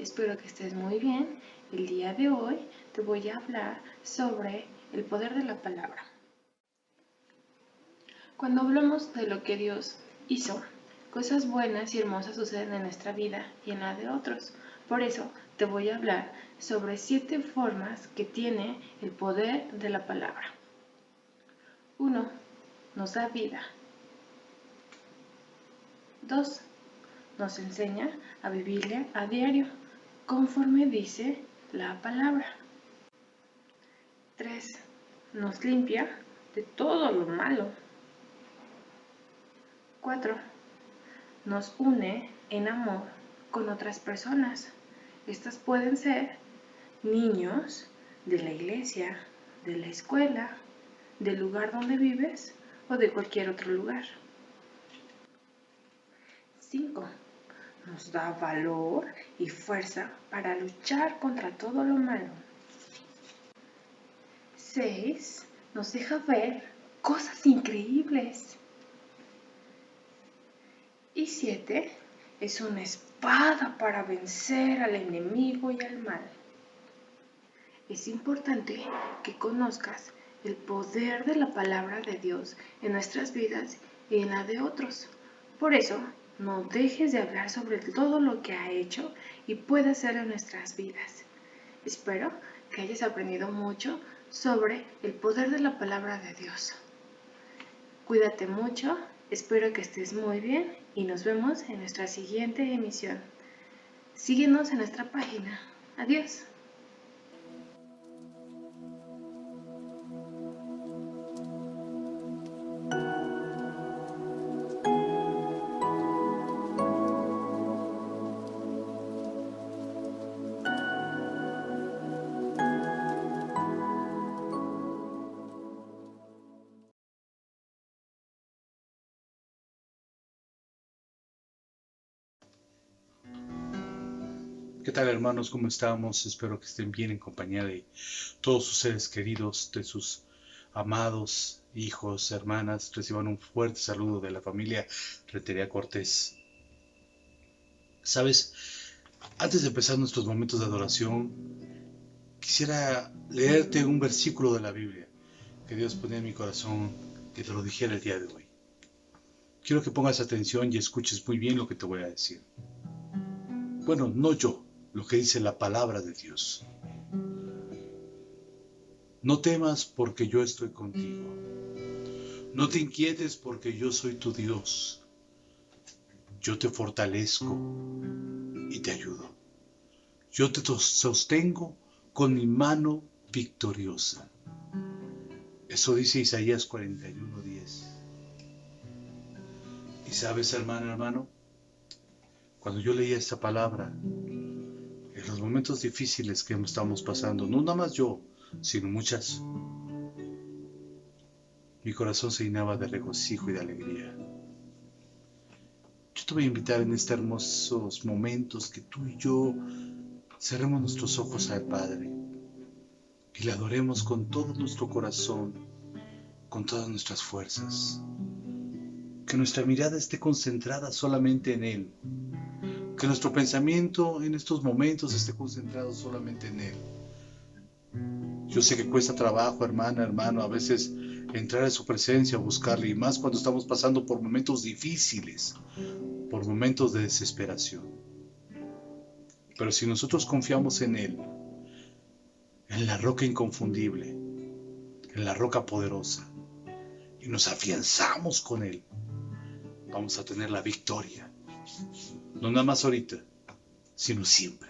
espero que estés muy bien. El día de hoy te voy a hablar sobre el poder de la palabra. Cuando hablamos de lo que Dios hizo, cosas buenas y hermosas suceden en nuestra vida y en la de otros. Por eso te voy a hablar sobre 7 formas que tiene el poder de la palabra. 1. Nos da vida. 2. Nos enseña a vivirle a diario, conforme dice la palabra. 3. Nos limpia de todo lo malo. 4. Nos une en amor con otras personas. Estas pueden ser niños de la iglesia, de la escuela, del lugar donde vives o de cualquier otro lugar. 5. Nos da valor y fuerza para luchar contra todo lo malo. 6. Nos deja ver cosas increíbles. Y 7. Es una espada para vencer al enemigo y al mal. Es importante que conozcas el poder de la palabra de Dios en nuestras vidas y en la de otros. Por eso, no dejes de hablar sobre todo lo que ha hecho y puede hacer en nuestras vidas. Espero que hayas aprendido mucho sobre el poder de la palabra de Dios. Cuídate mucho, espero que estés muy bien y nos vemos en nuestra siguiente emisión. Síguenos en nuestra página. Adiós. ¿Qué tal, hermanos? ¿Cómo estamos? Espero que estén bien en compañía de todos sus seres queridos, de sus amados hijos, hermanas. Reciban un fuerte saludo de la familia Rentería Cortés. ¿Sabes? Antes de empezar nuestros momentos de adoración, quisiera leerte un versículo de la Biblia que Dios ponía en mi corazón que te lo dijera el día de hoy. Quiero que pongas atención y escuches muy bien lo que te voy a decir. Bueno, no yo, lo que dice la palabra de Dios. No temas porque yo estoy contigo. No te inquietes porque yo soy tu Dios. Yo te fortalezco y te ayudo. Yo te sostengo con mi mano victoriosa. Eso dice Isaías 41:10. Y sabes, hermano, cuando yo leía esta palabra, en los momentos difíciles que estamos pasando, no nada más yo, sino muchas, mi corazón se llenaba de regocijo y de alegría. Yo te voy a invitar en estos hermosos momentos que tú y yo cerremos nuestros ojos al Padre y le adoremos con todo nuestro corazón, con todas nuestras fuerzas. Que nuestra mirada esté concentrada solamente en Él. Que nuestro pensamiento en estos momentos esté concentrado solamente en Él. Yo sé que cuesta trabajo, hermano, a veces entrar en su presencia, buscarle, y más cuando estamos pasando por momentos difíciles, por momentos de desesperación. Pero si nosotros confiamos en Él, en la roca inconfundible, en la roca poderosa, y nos afianzamos con Él, vamos a tener la victoria. No nada más ahorita, sino siempre.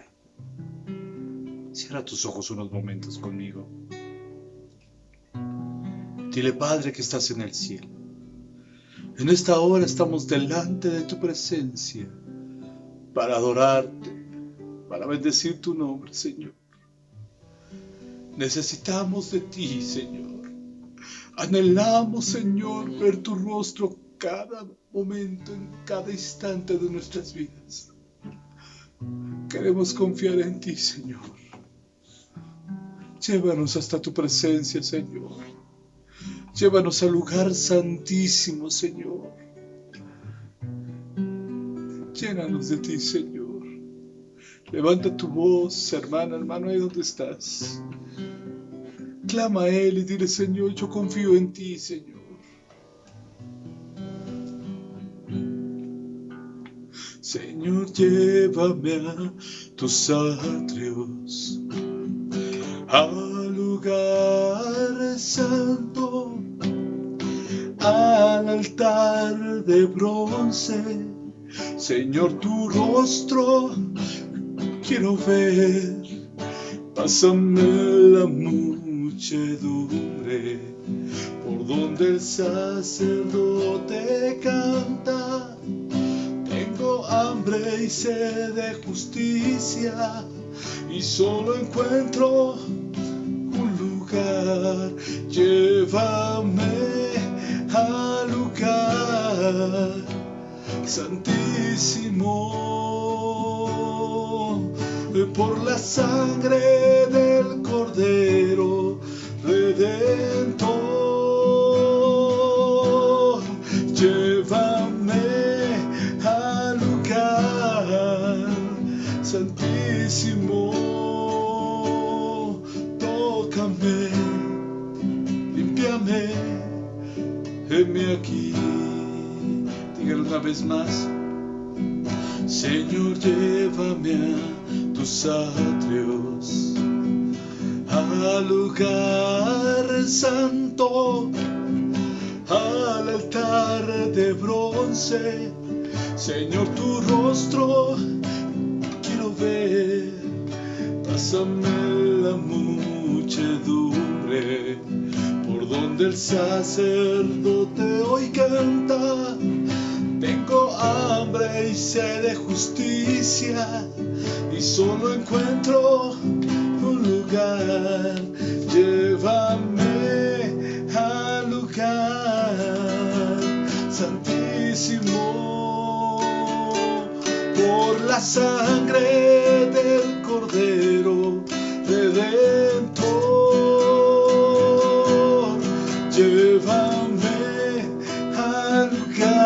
Cierra tus ojos unos momentos conmigo. Dile, Padre, que estás en el cielo. En esta hora estamos delante de tu presencia para adorarte, para bendecir tu nombre, Señor. Necesitamos de ti, Señor. Anhelamos, Señor, ver tu rostro cada momento, en cada instante de nuestras vidas. Queremos confiar en ti, Señor. Llévanos hasta tu presencia, Señor. Llévanos al lugar santísimo, Señor. Llénanos de ti, Señor. Levanta tu voz, hermana, hermano, ahí donde estás. Clama a Él y dile: Señor, yo confío en ti, Señor. Señor, llévame a tus atrios, al lugar santo, al altar de bronce. Señor, tu rostro quiero ver. Pásame la muchedumbre por donde el sacerdote canta. Tengo hambre y sed de justicia y solo encuentro un lugar. Llévame al lugar santísimo, por la sangre del Cordero Redentor. Llévame al lugar santísimo, tócame, límpiame, heme aquí. Dígalo una vez más. Señor, llévame a tus atrios, al lugar santo, al altar de bronce. Señor, tu rostro quiero ver. Pásame la muchedumbre por donde el sacerdote hoy canta. Tengo hambre y sed de justicia y solo encuentro un lugar. Llévame al lugar santísimo, por la sangre del Cordero Redentor. Llévame al lugar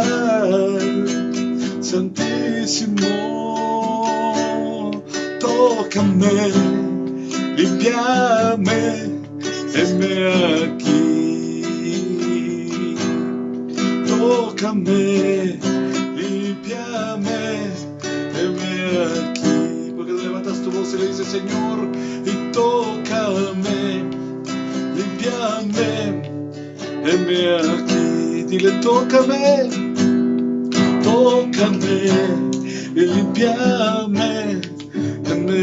santísimo, tócame, límpiame, heme aquí. Tócame, límpiame, heme aquí. Porque levantas tu voz y le dices: Señor, y tócame, límpiame, heme aquí. Dile: tócame, tócame y límpiame, heme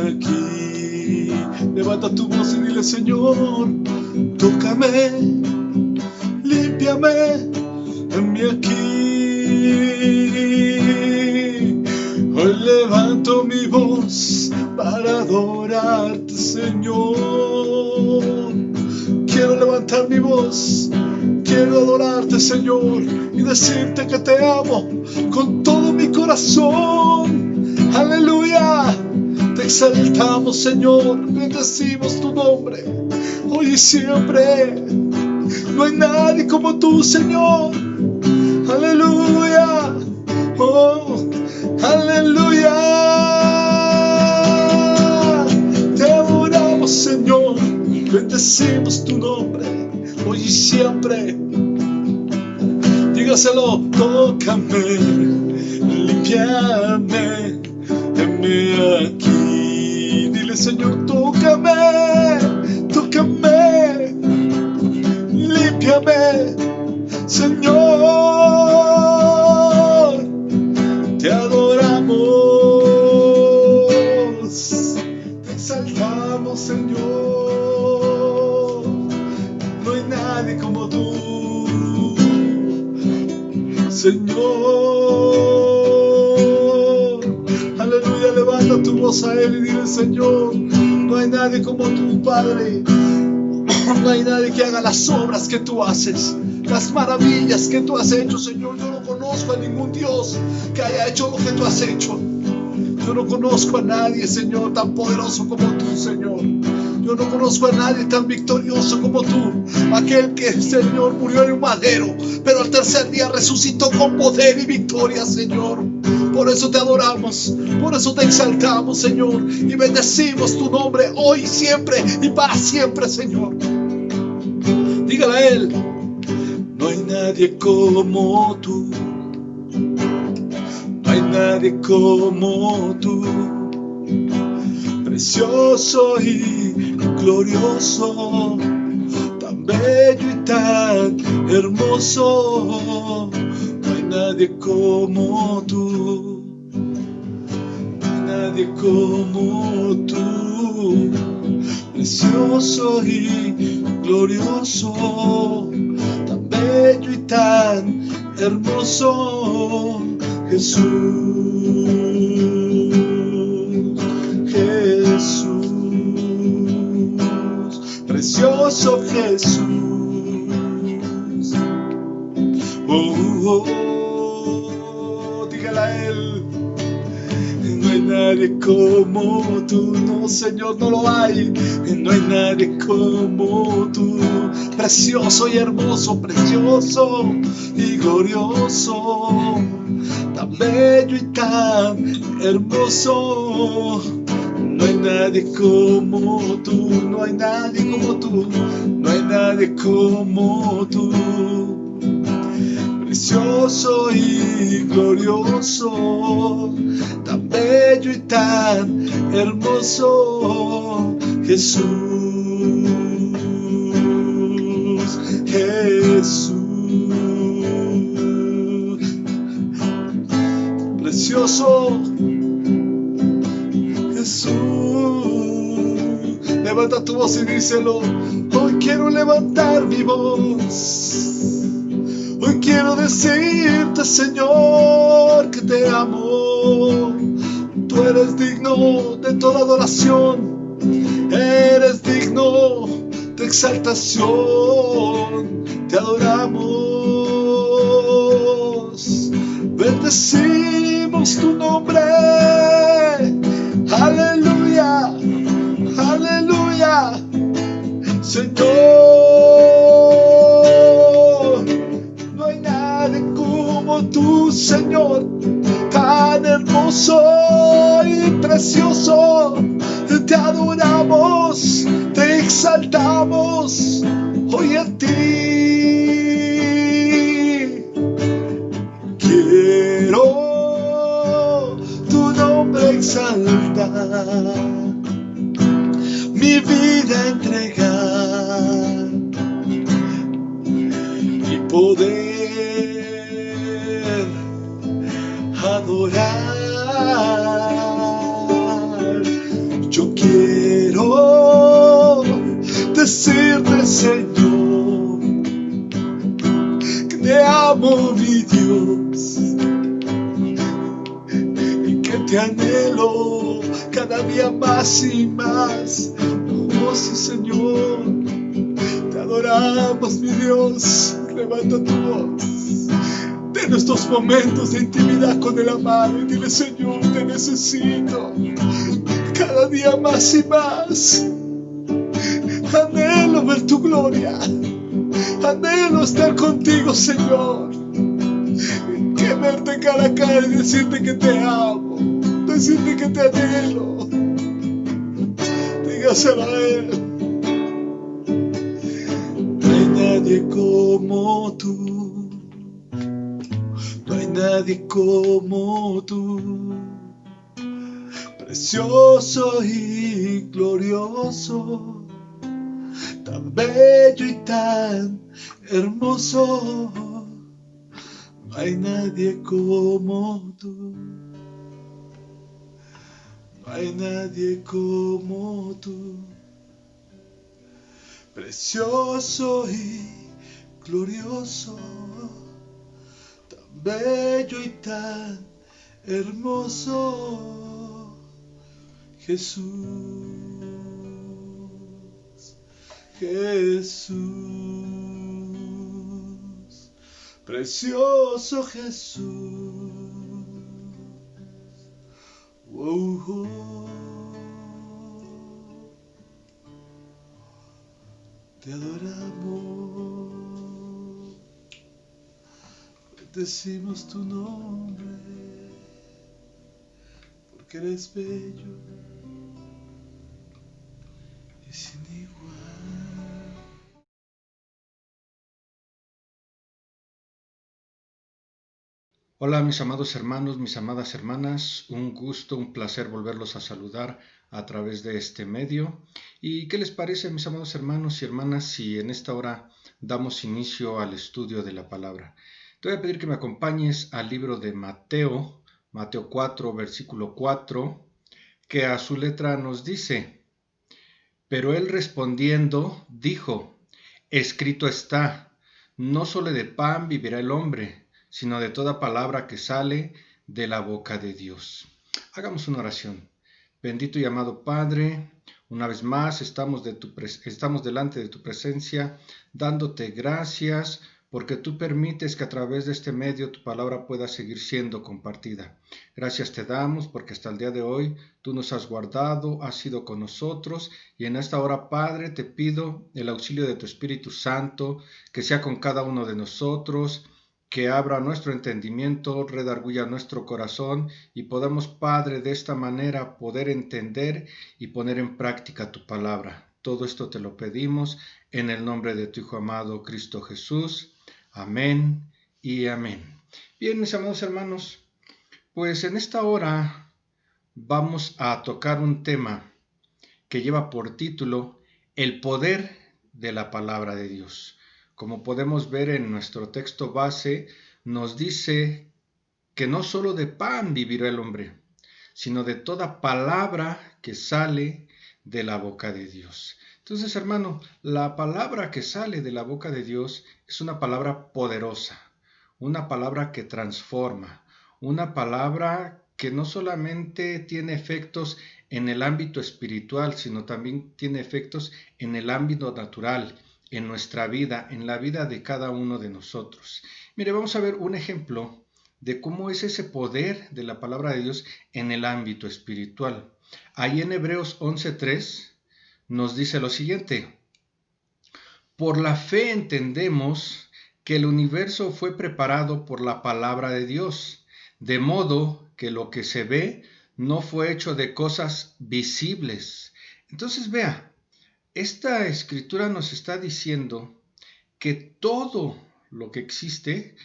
aquí. Levanta tu voz y dile: Señor, tócame, límpiame, heme aquí. Hoy levanto mi voz para adorarte, Señor. Quiero levantar mi voz, quiero adorarte, Señor, y decirte que te amo con todo mi corazón. Aleluya. Te exaltamos, Señor, bendecimos tu nombre hoy y siempre. No hay nadie como tú, Señor. Aleluya. Oh, aleluya. Te adoramos, Señor, bendecimos tu nombre hoy y siempre. Dígaselo: tócame, límpiame, heme aquí. Dile: Señor, tócame, tócame, límpiame, Señor. Te adoramos, te exaltamos, Señor. No hay nadie como tú, Señor. Aleluya. Levanta tu voz a Él y dile: Señor, no hay nadie como tú, Padre. No hay nadie que haga las obras que tú haces, las maravillas que tú has hecho, Señor. Yo no conozco a ningún Dios que haya hecho lo que tú has hecho. Yo no conozco a nadie, Señor, tan poderoso como tú, Señor. Yo no conozco a nadie tan victorioso como tú, aquel que, Señor, murió en un madero, pero al tercer día resucitó con poder y victoria, Señor. Por eso te adoramos, por eso te exaltamos, Señor, y bendecimos tu nombre hoy, siempre y para siempre, Señor. Dígale a Él: no hay nadie como tú, no hay nadie como tú, precioso y glorioso, tan bello y tan hermoso. No hay nadie como tú, no hay nadie como tú, precioso y glorioso, tan bello y tan hermoso. Jesús, Jesús, precioso Jesús. Dígale a Él: no hay nadie como tú. No, Señor, no lo hay. No hay nadie como tú, precioso y hermoso, precioso y glorioso, tan bello y tan hermoso. No hay nadie como tú, no hay nadie como tú, no hay nadie como tú, precioso y glorioso, tan bello y tan hermoso. Jesús, Jesús, precioso Jesús. Levanta tu voz y díselo: hoy quiero levantar mi voz, hoy quiero decirte, Señor, que te amo. Tú eres digno de toda adoración, eres digno de exaltación. Te adoramos, bendecimos tu nombre. Aleluya, aleluya, Señor. No hay nadie como tú, Señor, tan hermoso y precioso. Te adoramos, te exaltamos hoy a ti. Quiero tu nombre exaltar, mi vida entregar y poder adorar. Yo quiero decirte, Señor, que te amo, mi Dios, y que te anhelo cada día más y más. Oh, sí, Señor, te adoramos, mi Dios. Levanta tu voz. En estos momentos de intimidad con el amado y dile: Señor, te necesito cada día más y más. Anhelo ver tu gloria, anhelo estar contigo, Señor, que verte cara a cara y decirte que te amo, decirte que te anhelo. Dígaselo a Él. No hay nadie como tú, no hay nadie como tú, precioso y glorioso, tan bello y tan hermoso. No hay nadie como tú, no hay nadie como tú, precioso y glorioso, tan bello y tan hermoso. Jesús, Jesús, precioso Jesús. Oh, oh. Te adoramos, decimos tu nombre, porque eres bello y sin igual. Hola mis amados hermanos, mis amadas hermanas, un gusto, un placer volverlos a saludar a través de este medio. ¿Y qué les parece, mis amados hermanos y hermanas, si en esta hora damos inicio al estudio de la palabra? Te voy a pedir que me acompañes al libro de Mateo, Mateo 4, versículo 4, que a su letra nos dice: Pero él respondiendo dijo: Escrito está, no solo de pan vivirá el hombre, sino de toda palabra que sale de la boca de Dios. Hagamos una oración. Bendito y amado Padre, una vez más estamos delante de tu presencia, dándote gracias porque tú permites que a través de este medio tu palabra pueda seguir siendo compartida. Gracias te damos porque hasta el día de hoy tú nos has guardado, has sido con nosotros, y en esta hora, Padre, te pido el auxilio de tu Espíritu Santo, que sea con cada uno de nosotros, que abra nuestro entendimiento, redarguya nuestro corazón y podamos, Padre, de esta manera poder entender y poner en práctica tu palabra. Todo esto te lo pedimos en el nombre de tu Hijo amado, Cristo Jesús. Amén y amén. Bien, mis amados hermanos, pues en esta hora vamos a tocar un tema que lleva por título El poder de la palabra de Dios. Como podemos ver en nuestro texto base, nos dice que no solo de pan vivirá el hombre, sino de toda palabra que sale de la boca de Dios. Entonces, hermano, la palabra que sale de la boca de Dios es una palabra poderosa, una palabra que transforma, una palabra que no solamente tiene efectos en el ámbito espiritual, sino también tiene efectos en el ámbito natural, en nuestra vida, en la vida de cada uno de nosotros. Mire, vamos a ver un ejemplo de cómo es ese poder de la palabra de Dios en el ámbito espiritual. Ahí en Hebreos 11:3 nos dice lo siguiente: Por la fe entendemos que el universo fue preparado por la palabra de Dios, de modo que lo que se ve no fue hecho de cosas visibles. Entonces vea, esta escritura nos está diciendo que todo lo que existe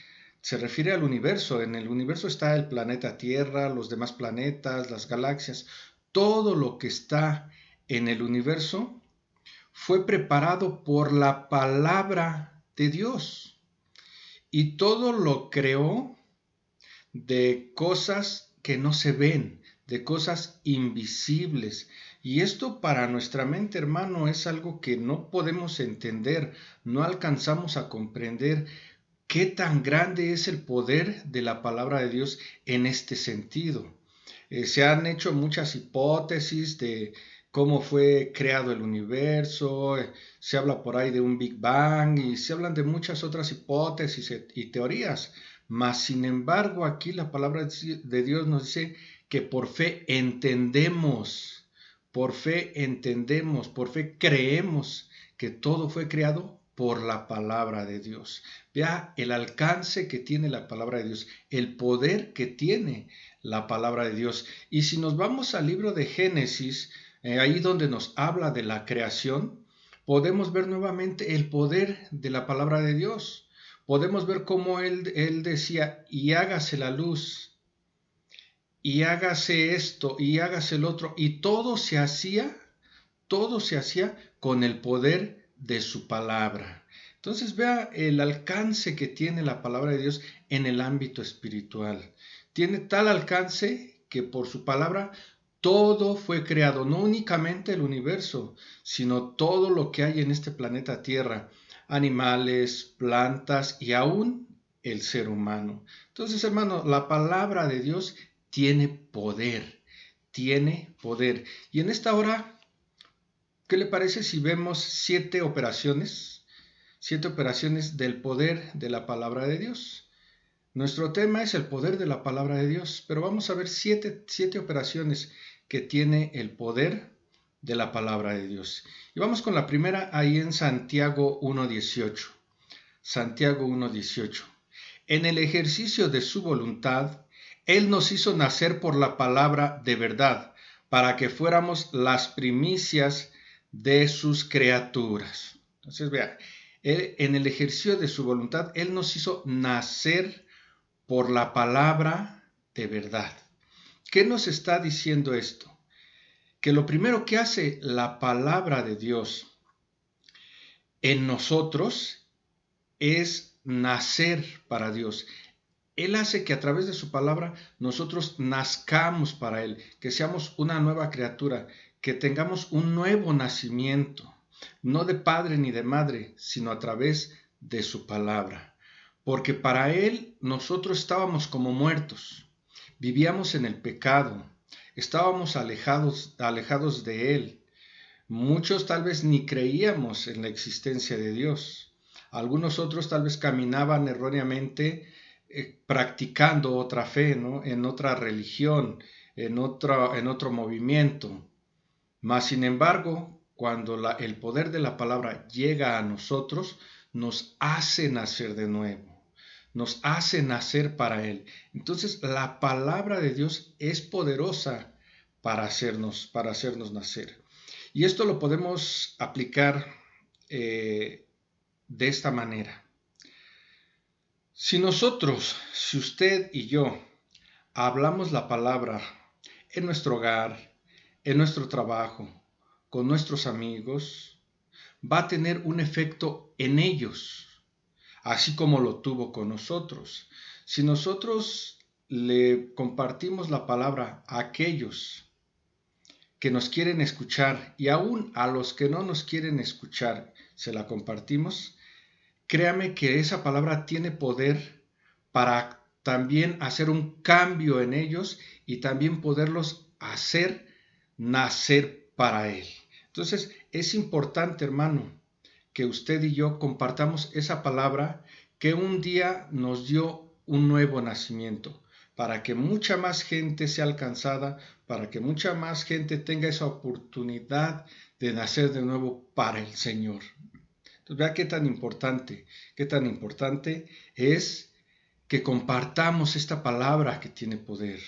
se refiere al universo. En el universo está el planeta Tierra, los demás planetas, las galaxias. Todo lo que está en el universo fue preparado por la palabra de Dios. Y todo lo creó de cosas que no se ven, de cosas invisibles. Y esto para nuestra mente, hermano, es algo que no podemos entender, no alcanzamos a comprender qué tan grande es el poder de la palabra de Dios en este sentido. Se han hecho muchas hipótesis de cómo fue creado el universo, se habla por ahí de un Big Bang y se hablan de muchas otras hipótesis y teorías, mas sin embargo aquí la palabra de Dios nos dice que por fe entendemos, por fe creemos que todo fue creado por la palabra de Dios. Vea el alcance que tiene la palabra de Dios, el poder que tiene la palabra de Dios. Y si nos vamos al libro de Génesis, ahí donde nos habla de la creación, podemos ver nuevamente el poder de la palabra de Dios. Podemos ver cómo él decía, y hágase la luz, y hágase esto, y hágase el otro, y todo se hacía con el poder de su palabra. Entonces vea el alcance que tiene la palabra de Dios en el ámbito espiritual. Tiene tal alcance que por su palabra todo fue creado, no únicamente el universo, sino todo lo que hay en este planeta Tierra, animales, plantas y aún el ser humano. Entonces, hermano, la palabra de Dios tiene poder, Y en esta hora, ¿qué le parece si vemos 7 operaciones del poder de la palabra de Dios? Nuestro tema es el poder de la palabra de Dios, pero vamos a ver siete operaciones que tiene el poder de la palabra de Dios. Y vamos con la primera ahí en Santiago 1:18. Santiago 1:18. En el ejercicio de su voluntad, Él nos hizo nacer por la palabra de verdad, para que fuéramos las primicias de sus criaturas. Entonces, vea, en el ejercicio de su voluntad, Él nos hizo nacer por la palabra de verdad. ¿Qué nos está diciendo esto? Que lo primero que hace la palabra de Dios en nosotros es nacer para Dios. Él hace que a través de su palabra nosotros nazcamos para Él, que seamos una nueva criatura, que tengamos un nuevo nacimiento, no de padre ni de madre, sino a través de su palabra. Porque para Él nosotros estábamos como muertos, vivíamos en el pecado, estábamos alejados de Él. Muchos tal vez ni creíamos en la existencia de Dios. Algunos otros tal vez caminaban erróneamente practicando otra fe, ¿no? En otra religión, en otro movimiento. Mas, sin embargo, cuando el poder de la palabra llega a nosotros, nos hace nacer de nuevo, nos hace nacer para Él. Entonces, la palabra de Dios es poderosa para hacernos nacer. Y esto lo podemos aplicar de esta manera. Si usted y yo hablamos la palabra en nuestro hogar, en nuestro trabajo, con nuestros amigos, va a tener un efecto en ellos, así como lo tuvo con nosotros. Si nosotros le compartimos la palabra a aquellos que nos quieren escuchar y aún a los que no nos quieren escuchar, se la compartimos, créame que esa palabra tiene poder para también hacer un cambio en ellos y también poderlos hacer nacer para Él. Entonces, es importante, hermano, que usted y yo compartamos esa palabra que un día nos dio un nuevo nacimiento, para que mucha más gente sea alcanzada, para que mucha más gente tenga esa oportunidad de nacer de nuevo para el Señor. Entonces, vea qué tan importante es que compartamos esta palabra que tiene poder.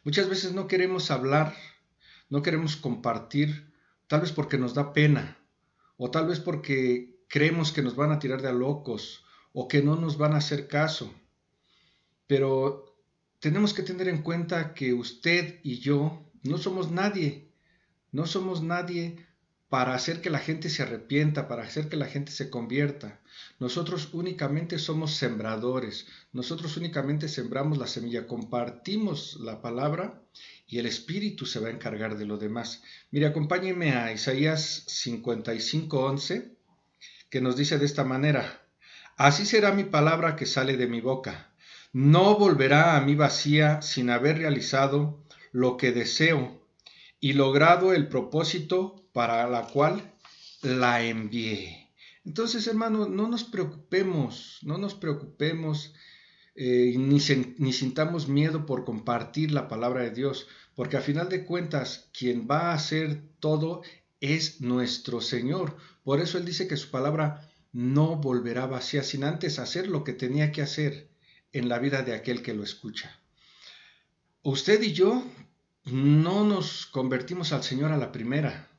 Muchas veces no queremos hablar, no queremos compartir, tal vez porque nos da pena, o tal vez porque creemos que nos van a tirar de a locos, o que no nos van a hacer caso. Pero tenemos que tener en cuenta que usted y yo no somos nadie para hacer que la gente se arrepienta, para hacer que la gente se convierta. Nosotros únicamente somos sembradores, nosotros únicamente sembramos la semilla, compartimos la palabra y el Espíritu se va a encargar de lo demás. Mire, acompáñenme a Isaías 55:11, que nos dice de esta manera: así será mi palabra que sale de mi boca. No volverá a mí vacía sin haber realizado lo que deseo y logrado el propósito para la cual la envié. Entonces, hermano, no nos preocupemos, ni sintamos miedo por compartir la palabra de Dios, porque a final de cuentas, quien va a hacer todo es nuestro Señor. Por eso Él dice que su palabra no volverá vacía sin antes hacer lo que tenía que hacer en la vida de aquel que lo escucha. Usted y yo no nos convertimos al Señor a la primera.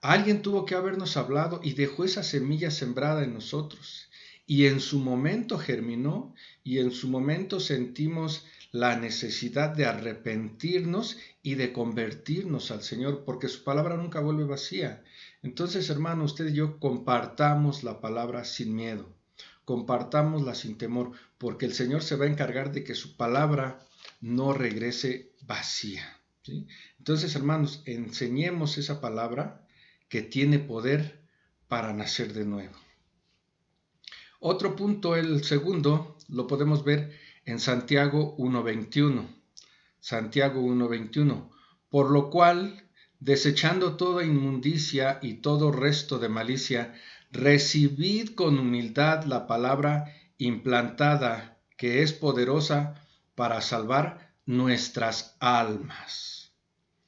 Alguien tuvo que habernos hablado y dejó esa semilla sembrada en nosotros. Y en su momento germinó y en su momento sentimos la necesidad de arrepentirnos y de convertirnos al Señor, porque su palabra nunca vuelve vacía. Entonces, hermano, usted y yo compartamos la palabra sin miedo, compartámosla sin temor, porque el Señor se va a encargar de que su palabra no regrese vacía, ¿sí? Entonces, hermanos, enseñemos esa palabra que tiene poder para nacer de nuevo. Otro punto, el segundo, lo podemos ver en Santiago 1:21. Santiago 1:21. Por lo cual, desechando toda inmundicia y todo resto de malicia, recibid con humildad la palabra implantada, que es poderosa para salvar nuestras almas.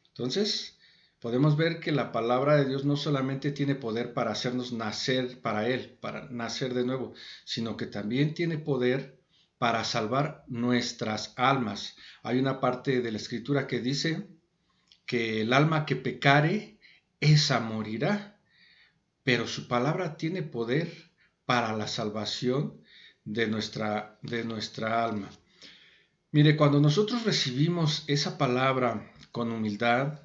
Entonces, podemos ver que la palabra de Dios no solamente tiene poder para hacernos nacer para Él, para nacer de nuevo, sino que también tiene poder para salvar nuestras almas. Hay una parte de la Escritura que dice que el alma que pecare, esa morirá, pero su palabra tiene poder para la salvación de nuestra alma. Mire, cuando nosotros recibimos esa palabra con humildad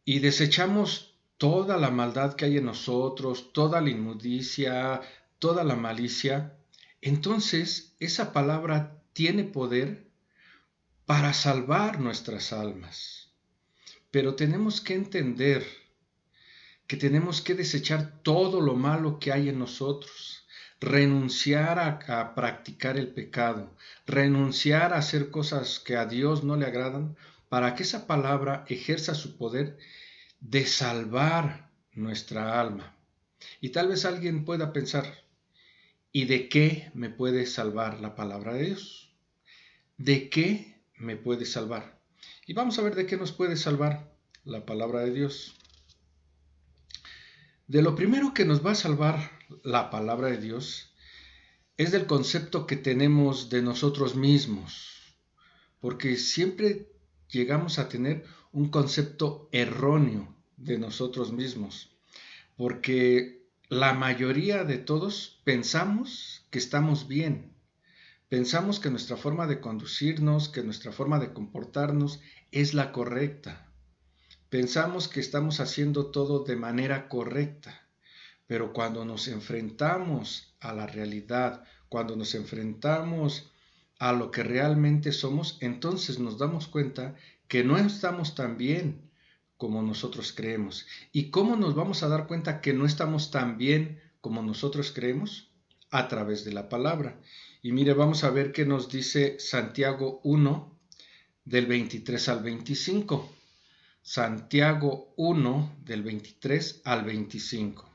y desechamos toda la maldad que hay en nosotros, toda la inmundicia, toda la malicia, entonces esa palabra tiene poder para salvar nuestras almas. Pero tenemos que entender que tenemos que desechar todo lo malo que hay en nosotros, renunciar a practicar el pecado, renunciar a hacer cosas que a Dios no le agradan, para que esa palabra ejerza su poder de salvar nuestra alma. Y tal vez alguien pueda pensar, ¿y de qué me puede salvar la palabra de Dios? ¿De qué me puede salvar? Y vamos a ver de qué nos puede salvar la palabra de Dios. De lo primero que nos va a salvar la palabra de Dios es del concepto que tenemos de nosotros mismos, porque siempre llegamos a tener un concepto erróneo de nosotros mismos, porque la mayoría de todos pensamos que estamos bien, pensamos que nuestra forma de conducirnos, que nuestra forma de comportarnos es la correcta. Pensamos que estamos haciendo todo de manera correcta, pero cuando nos enfrentamos a la realidad, cuando nos enfrentamos a lo que realmente somos, entonces nos damos cuenta que no estamos tan bien como nosotros creemos. ¿Y cómo nos vamos a dar cuenta que no estamos tan bien como nosotros creemos? A través de la palabra. Y mire, vamos a ver qué nos dice Santiago 1, del 23 al 25. Santiago 1, del 23 al 25.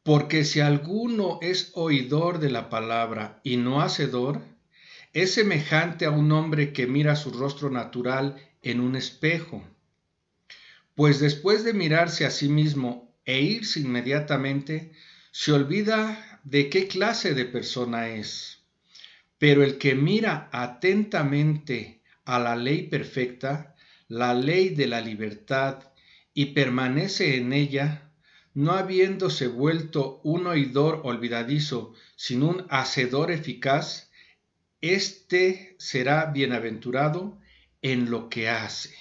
Porque si alguno es oidor de la palabra y no hacedor, es semejante a un hombre que mira su rostro natural en un espejo. Pues después de mirarse a sí mismo e irse inmediatamente, se olvida de qué clase de persona es. Pero el que mira atentamente a la ley perfecta, la ley de la libertad, y permanece en ella, no habiéndose vuelto un oidor olvidadizo, sino un hacedor eficaz, éste será bienaventurado en lo que hace.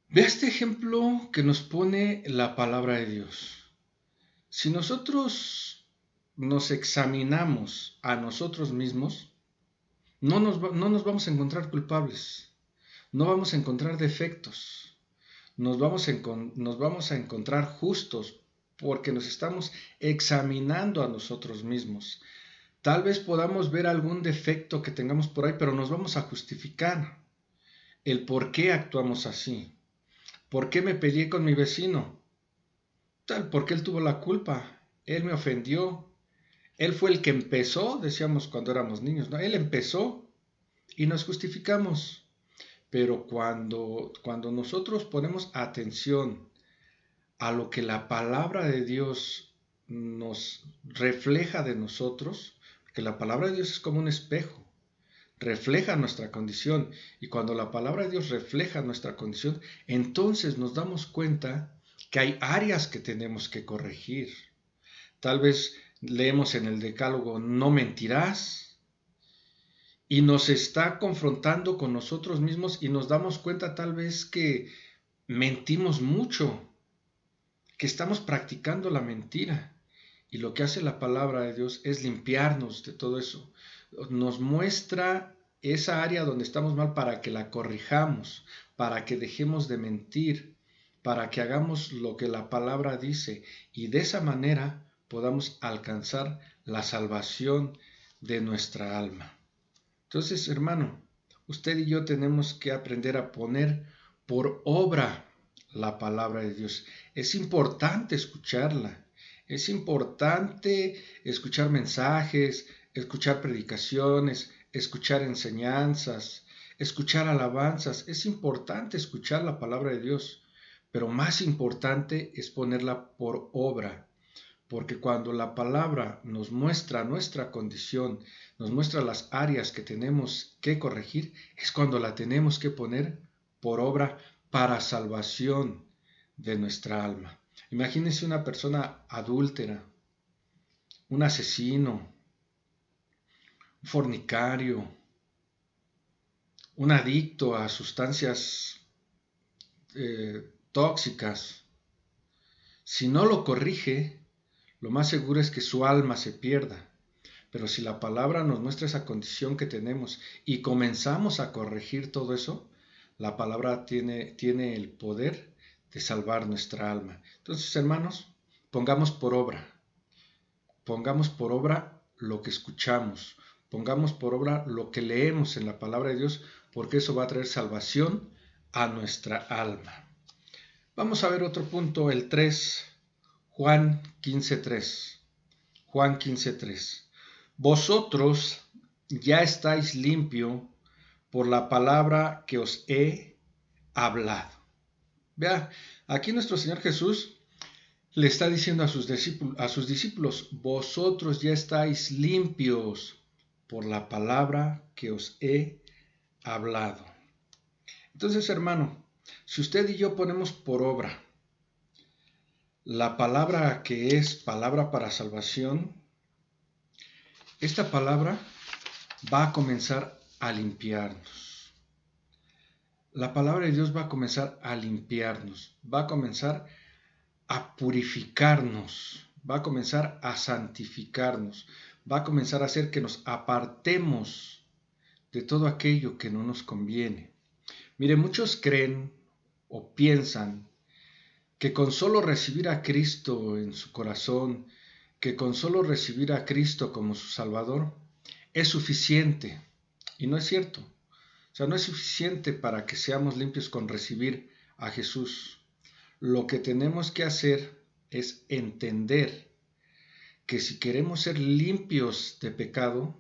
Vea este ejemplo que nos pone la palabra de Dios. Si nosotros nos examinamos a nosotros mismos, no nos vamos a encontrar culpables, no vamos a encontrar defectos, nos vamos a encontrar justos porque nos estamos examinando a nosotros mismos. Tal vez podamos ver algún defecto que tengamos por ahí, pero nos vamos a justificar el por qué actuamos así. ¿Por qué me peleé con mi vecino? Porque él tuvo la culpa, él me ofendió, él fue el que empezó, decíamos cuando éramos niños, ¿no? Él empezó y nos justificamos. Pero cuando nosotros ponemos atención a lo que la palabra de Dios nos refleja de nosotros, porque la palabra de Dios es como un espejo, refleja nuestra condición, y cuando la palabra de Dios refleja nuestra condición, entonces nos damos cuenta que hay áreas que tenemos que corregir. Tal vez leemos en el Decálogo, no mentirás, y nos está confrontando con nosotros mismos y nos damos cuenta tal vez que mentimos mucho, que estamos practicando la mentira. Y lo que hace la palabra de Dios es limpiarnos de todo eso. Nos muestra esa área donde estamos mal para que la corrijamos, para que dejemos de mentir, para que hagamos lo que la palabra dice y de esa manera podamos alcanzar la salvación de nuestra alma. Entonces, hermano, usted y yo tenemos que aprender a poner por obra la palabra de Dios. Es importante escucharla, es importante escuchar mensajes, escuchar predicaciones, escuchar enseñanzas, escuchar alabanzas. Es importante escuchar la palabra de Dios, pero más importante es ponerla por obra. Porque cuando la palabra nos muestra nuestra condición, nos muestra las áreas que tenemos que corregir, es cuando la tenemos que poner por obra para salvación de nuestra alma. Imagínense una persona adúltera, un asesino, un fornicario, un adicto a sustancias tóxicas. Si no lo corrige, lo más seguro es que su alma se pierda. Pero si la palabra nos muestra esa condición que tenemos y comenzamos a corregir todo eso, la palabra tiene el poder de salvar nuestra alma. Entonces, hermanos, pongamos por obra lo que escuchamos, pongamos por obra lo que leemos en la palabra de Dios, porque eso va a traer salvación a nuestra alma. Vamos a ver otro punto, el 3, Juan 15:3. Juan 15:3. Vosotros ya estáis limpio por la palabra que os he hablado. Vea, aquí nuestro Señor Jesús le está diciendo a sus discípulos, vosotros ya estáis limpios por la palabra que os he hablado. Entonces, hermano, si usted y yo ponemos por obra la palabra que es palabra para salvación, esta palabra va a comenzar a limpiarnos. La palabra de Dios va a comenzar a limpiarnos, va a comenzar a purificarnos, va a comenzar a santificarnos, va a comenzar a hacer que nos apartemos de todo aquello que no nos conviene. Mire, muchos creen o piensan que con solo recibir a Cristo en su corazón, que con solo recibir a Cristo como su Salvador, es suficiente. Y no es cierto. O sea, no es suficiente para que seamos limpios con recibir a Jesús. Lo que tenemos que hacer es entender que si queremos ser limpios de pecado,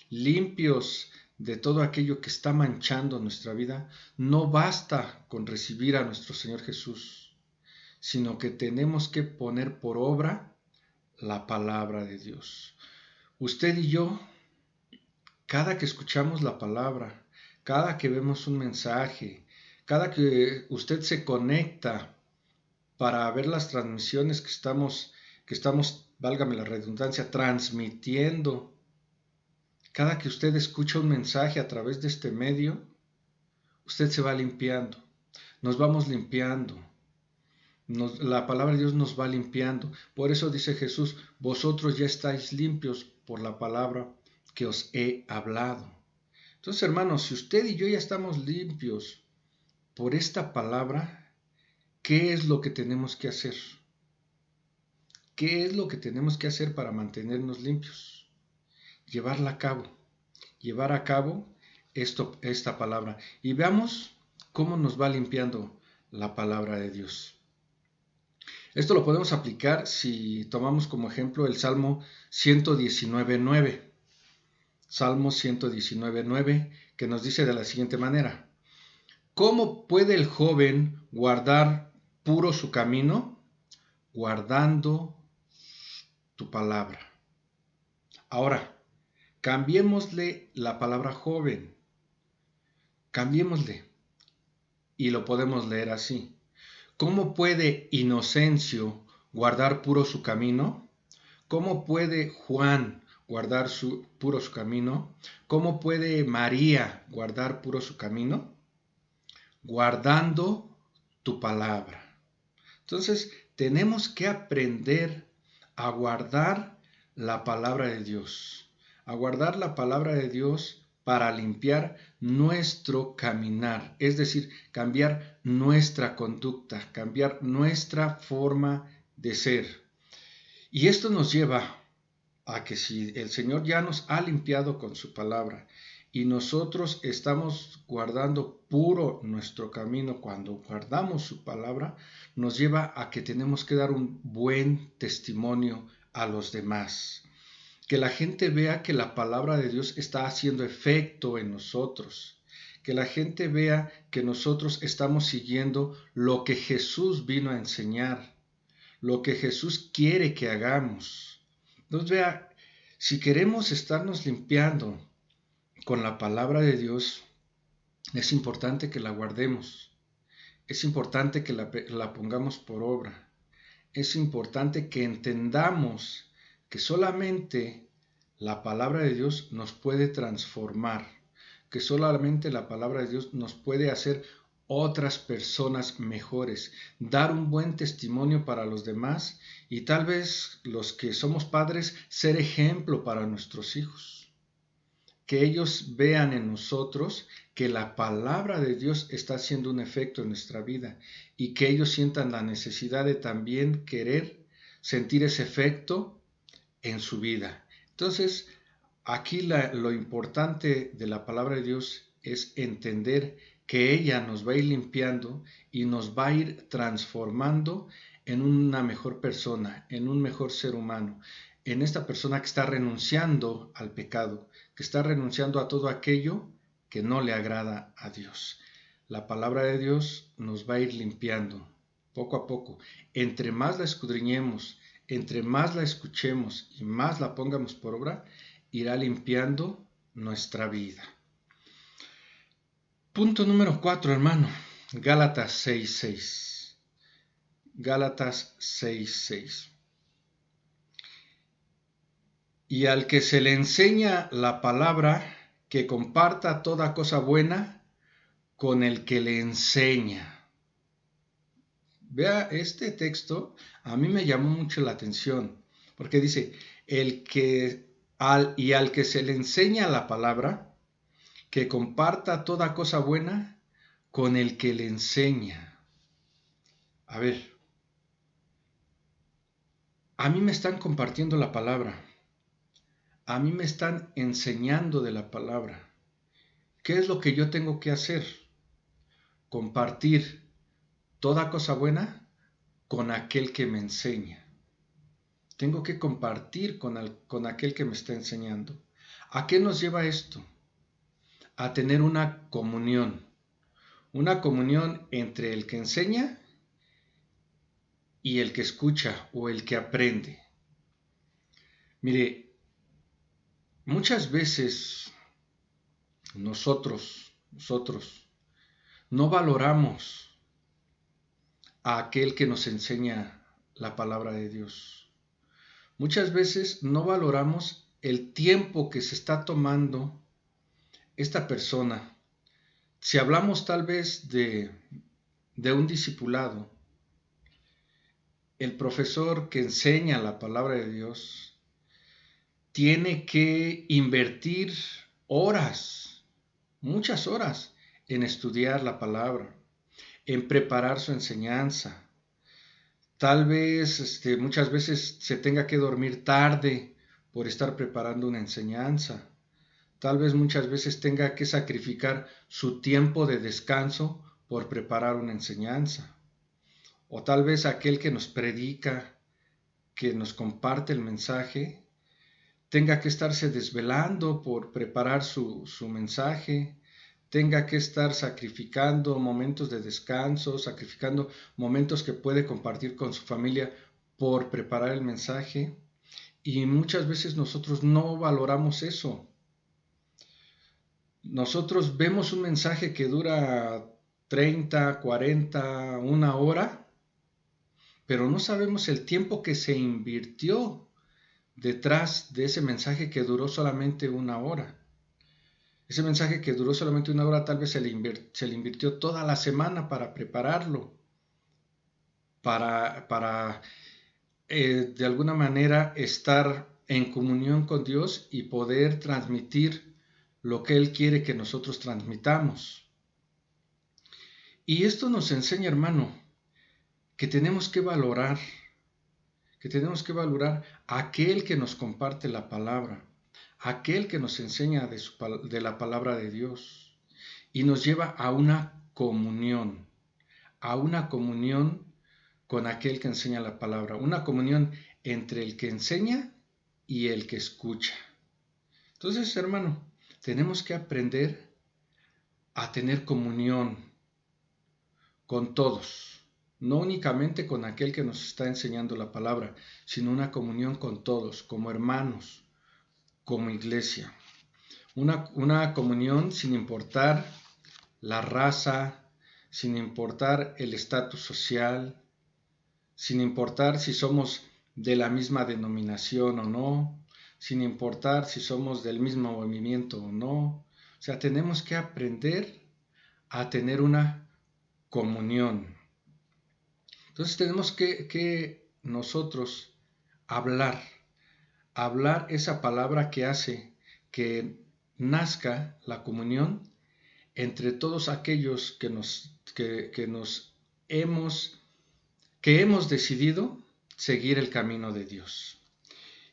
limpios de todo aquello que está manchando nuestra vida, no basta con recibir a nuestro Señor Jesús, sino que tenemos que poner por obra la palabra de Dios. Usted y yo, cada que escuchamos la palabra, cada que vemos un mensaje, cada que usted se conecta para ver las transmisiones que estamos, válgame la redundancia, transmitiendo, cada que usted escucha un mensaje a través de este medio, usted se va limpiando, nos vamos limpiando. La palabra de Dios nos va limpiando. Por eso dice Jesús, vosotros ya estáis limpios por la palabra que os he hablado. Entonces, hermanos, si usted y yo ya estamos limpios por esta palabra, ¿qué es lo que tenemos que hacer? ¿Qué es lo que tenemos que hacer para mantenernos limpios? Llevar a cabo esta palabra. Y veamos cómo nos va limpiando la palabra de Dios. Esto lo podemos aplicar si tomamos como ejemplo el Salmo 119:9. Salmo 119:9, que nos dice de la siguiente manera: ¿cómo puede el joven guardar puro su camino? Guardando tu palabra. Ahora, cambiémosle la palabra joven. Cambiémosle. Y lo podemos leer así. ¿Cómo puede Inocencio guardar puro su camino? ¿Cómo puede Juan guardar puro su camino? ¿Cómo puede María guardar puro su camino? Guardando tu palabra. Entonces, tenemos que aprender a guardar la palabra de Dios. A guardar la palabra de Dios para limpiar nuestro caminar, es decir, cambiar nuestra conducta, cambiar nuestra forma de ser. Y esto nos lleva a que si el Señor ya nos ha limpiado con su palabra y nosotros estamos guardando puro nuestro camino cuando guardamos su palabra, nos lleva a que tenemos que dar un buen testimonio a los demás. Que la gente vea que la palabra de Dios está haciendo efecto en nosotros, que la gente vea que nosotros estamos siguiendo lo que Jesús vino a enseñar, lo que Jesús quiere que hagamos. Entonces vea, si queremos estarnos limpiando con la palabra de Dios, es importante que la guardemos, es importante que la pongamos por obra, es importante que entendamos que solamente la palabra de Dios nos puede transformar, que solamente la palabra de Dios nos puede hacer otras personas mejores, dar un buen testimonio para los demás y tal vez los que somos padres ser ejemplo para nuestros hijos. Que ellos vean en nosotros que la palabra de Dios está haciendo un efecto en nuestra vida y que ellos sientan la necesidad de también querer sentir ese efecto en su vida. Entonces, aquí lo importante de la palabra de Dios es entender que ella nos va a ir limpiando y nos va a ir transformando en una mejor persona, en un mejor ser humano, en esta persona que está renunciando al pecado, que está renunciando a todo aquello que no le agrada a Dios. La palabra de Dios nos va a ir limpiando poco a poco. Entre más la escudriñemos, entre más la escuchemos y más la pongamos por obra, irá limpiando nuestra vida. Punto número 4, hermano. Gálatas 6:6. Gálatas 6:6. Y al que se le enseña la palabra, que comparta toda cosa buena con el que le enseña. Vea, este texto a mí me llamó mucho la atención, porque dice, al que se le enseña la palabra, que comparta toda cosa buena con el que le enseña. A ver, a mí me están compartiendo la palabra, a mí me están enseñando de la palabra. ¿Qué es lo que yo tengo que hacer? Compartir toda cosa buena con aquel que me enseña. Tengo que compartir con aquel que me está enseñando. ¿A qué nos lleva esto? A tener una comunión entre el que enseña y el que escucha o el que aprende. Mire, muchas veces nosotros no valoramos a aquel que nos enseña la palabra de Dios. Muchas veces no valoramos el tiempo que se está tomando esta persona. Si hablamos tal vez de un discipulado, el profesor que enseña la palabra de Dios tiene que invertir horas, muchas horas, en estudiar la palabra, en preparar su enseñanza. Tal vez muchas veces se tenga que dormir tarde por estar preparando una enseñanza. Tal vez muchas veces tenga que sacrificar su tiempo de descanso por preparar una enseñanza. O tal vez aquel que nos predica, que nos comparte el mensaje, tenga que estarse desvelando por preparar su mensaje, tenga que estar sacrificando momentos de descanso, sacrificando momentos que puede compartir con su familia por preparar el mensaje. Y muchas veces nosotros no valoramos eso. Nosotros vemos un mensaje que dura 30, 40, una hora, pero no sabemos el tiempo que se invirtió detrás de ese mensaje que duró solamente una hora. Ese mensaje que duró solamente una hora tal vez se le invirtió toda la semana para prepararlo, para de alguna manera estar en comunión con Dios y poder transmitir lo que Él quiere que nosotros transmitamos. Y esto nos enseña, hermano, que tenemos que valorar a aquel que nos comparte la palabra, aquel que nos enseña de la palabra de Dios y nos lleva a una comunión con aquel que enseña la palabra, una comunión entre el que enseña y el que escucha. Entonces, hermano, tenemos que aprender a tener comunión con todos, no únicamente con aquel que nos está enseñando la palabra, sino una comunión con todos, como hermanos, como iglesia. Una comunión sin importar la raza, sin importar el estatus social, sin importar si somos de la misma denominación o no, sin importar si somos del mismo movimiento o no. O sea, tenemos que aprender a tener una comunión. Entonces tenemos que nosotros hablar esa palabra que hace que nazca la comunión entre todos aquellos que hemos decidido seguir el camino de Dios.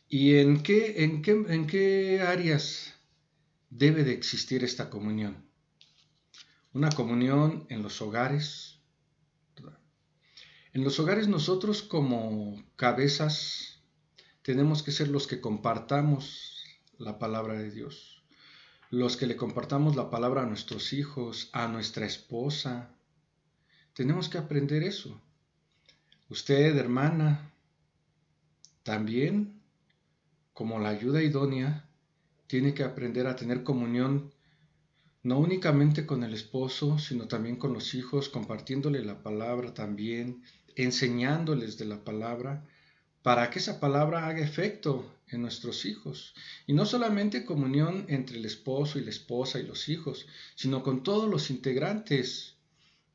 ¿Y en qué áreas debe de existir esta comunión? Una comunión en los hogares. En los hogares nosotros como cabezas tenemos que ser los que compartamos la palabra de Dios, los que le compartamos la palabra a nuestros hijos, a nuestra esposa. Tenemos que aprender eso. Usted, hermana, también, como la ayuda idónea, tiene que aprender a tener comunión no únicamente con el esposo, sino también con los hijos, compartiéndole la palabra también, enseñándoles de la palabra, para que esa palabra haga efecto en nuestros hijos. Y no solamente comunión entre el esposo y la esposa y los hijos, sino con todos los integrantes.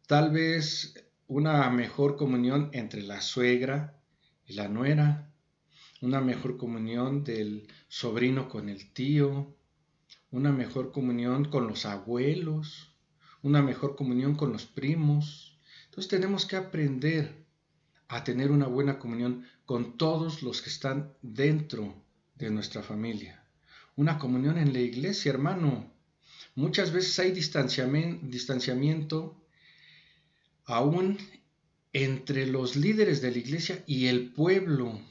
Tal vez una mejor comunión entre la suegra y la nuera, una mejor comunión del sobrino con el tío, una mejor comunión con los abuelos, una mejor comunión con los primos. Entonces tenemos que aprender a tener una buena comunión con todos los que están dentro de nuestra familia. Una comunión en la iglesia, hermano. Muchas veces hay distanciamiento aún entre los líderes de la iglesia y el pueblo.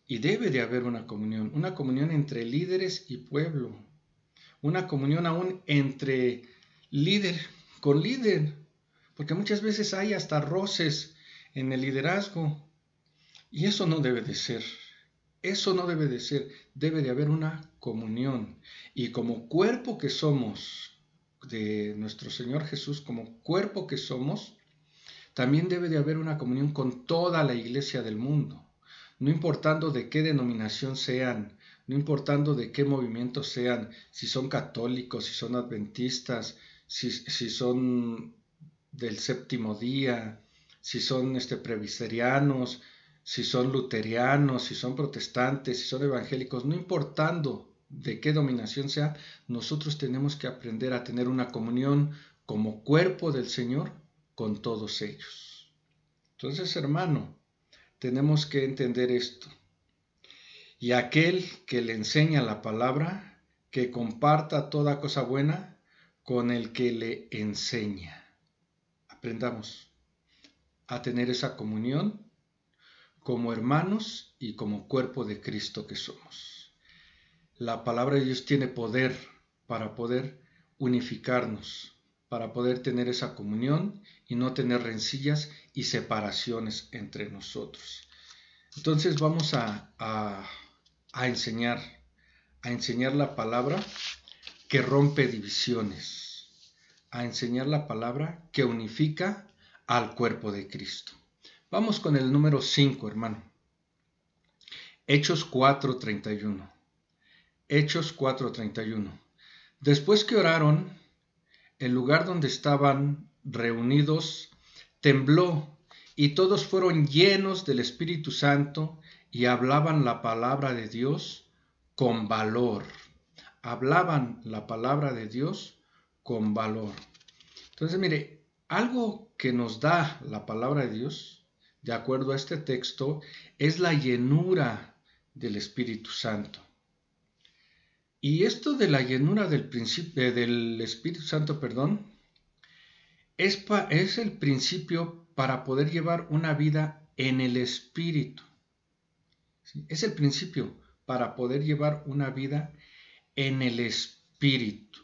Y debe de haber una comunión entre líderes y pueblo, una comunión aún entre líder con líder, porque muchas veces hay hasta roces en el liderazgo, y eso no debe de ser, debe de haber una comunión, y como cuerpo que somos de nuestro Señor Jesús, como cuerpo que somos, también debe de haber una comunión con toda la iglesia del mundo. No importando de qué denominación sean, no importando de qué movimiento sean, si son católicos, si son adventistas, si son del séptimo día, si son presbiterianos, si son luterianos, si son protestantes, si son evangélicos, no importando de qué denominación sea, nosotros tenemos que aprender a tener una comunión como cuerpo del Señor con todos ellos. Entonces, hermano, tenemos que entender esto. Y aquel que le enseña la palabra, que comparta toda cosa buena con el que le enseña. Aprendamos a tener esa comunión como hermanos y como cuerpo de Cristo que somos. La palabra de Dios tiene poder para poder unificarnos, para poder tener esa comunión y no tener rencillas y separaciones entre nosotros. Entonces vamos a enseñar la palabra que rompe divisiones, a enseñar la palabra que unifica al cuerpo de Cristo. Vamos con el número 5, hermano. Hechos 4:31. Hechos 4:31. Después que oraron, el lugar donde estaban reunidos tembló y todos fueron llenos del Espíritu Santo y hablaban la palabra de Dios con valor. Hablaban la palabra de Dios con valor. Entonces, mire, algo que nos da la palabra de Dios, de acuerdo a este texto, es la llenura del Espíritu Santo. Y esto de la llenura del Espíritu Santo, es el principio para poder llevar una vida en el Espíritu. ¿Sí? Es el principio para poder llevar una vida en el Espíritu.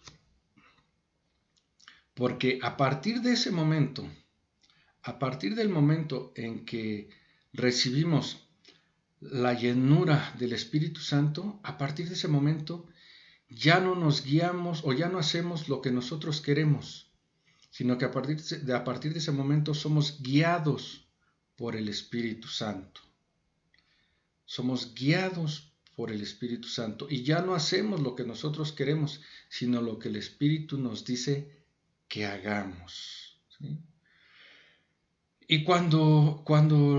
Porque a partir de ese momento, a partir del momento en que recibimos la llenura del Espíritu Santo, a partir de ese momento ya no nos guiamos o ya no hacemos lo que nosotros queremos, sino que a partir de ese momento somos guiados por el Espíritu Santo. Somos guiados por el Espíritu Santo y ya no hacemos lo que nosotros queremos, sino lo que el Espíritu nos dice que hagamos. ¿Sí? Y cuando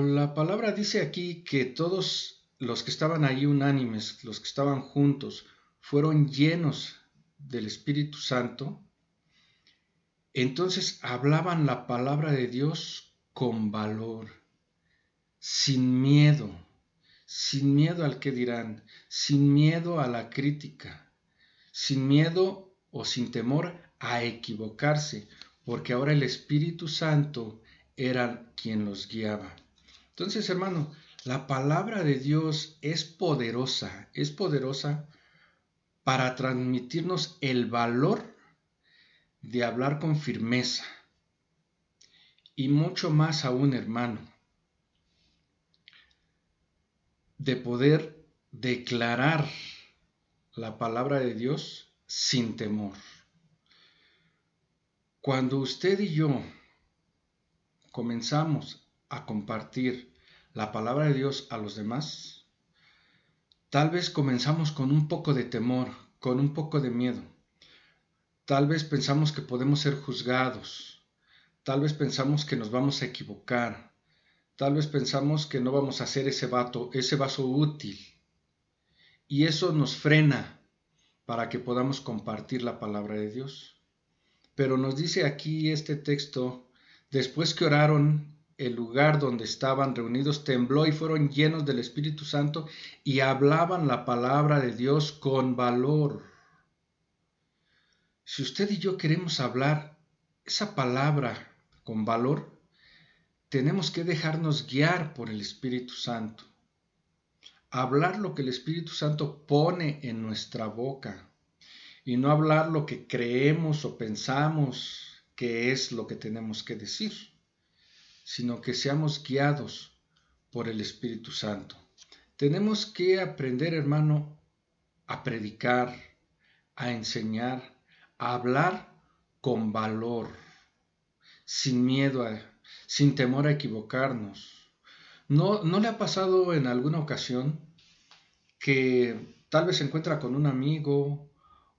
la palabra dice aquí que todos los que estaban ahí unánimes, los que estaban juntos, fueron llenos del Espíritu Santo, entonces hablaban la palabra de Dios con valor, sin miedo al que dirán, sin miedo a la crítica, sin miedo o sin temor a equivocarse, porque ahora el Espíritu Santo era quien los guiaba. Entonces, hermano, la palabra de Dios es poderosa para transmitirnos el valor de hablar con firmeza. Y mucho más aún, hermano, de poder declarar la palabra de Dios sin temor. Cuando usted y yo comenzamos a compartir la palabra de Dios a los demás, tal vez comenzamos con un poco de temor, con un poco de miedo. Tal vez pensamos que podemos ser juzgados. Tal vez pensamos que nos vamos a equivocar. Tal vez pensamos que no vamos a hacer ese vaso útil. Y eso nos frena para que podamos compartir la palabra de Dios. Pero nos dice aquí este texto, después que oraron, el lugar donde estaban reunidos tembló y fueron llenos del Espíritu Santo y hablaban la palabra de Dios con valor. Si usted y yo queremos hablar esa palabra con valor, tenemos que dejarnos guiar por el Espíritu Santo. Hablar lo que el Espíritu Santo pone en nuestra boca y no hablar lo que creemos o pensamos que es lo que tenemos que decir, sino que seamos guiados por el Espíritu Santo. Tenemos que aprender, hermano, a predicar, a enseñar, a hablar con valor, sin miedo, sin temor a equivocarnos. ¿No le ha pasado en alguna ocasión que tal vez se encuentra con un amigo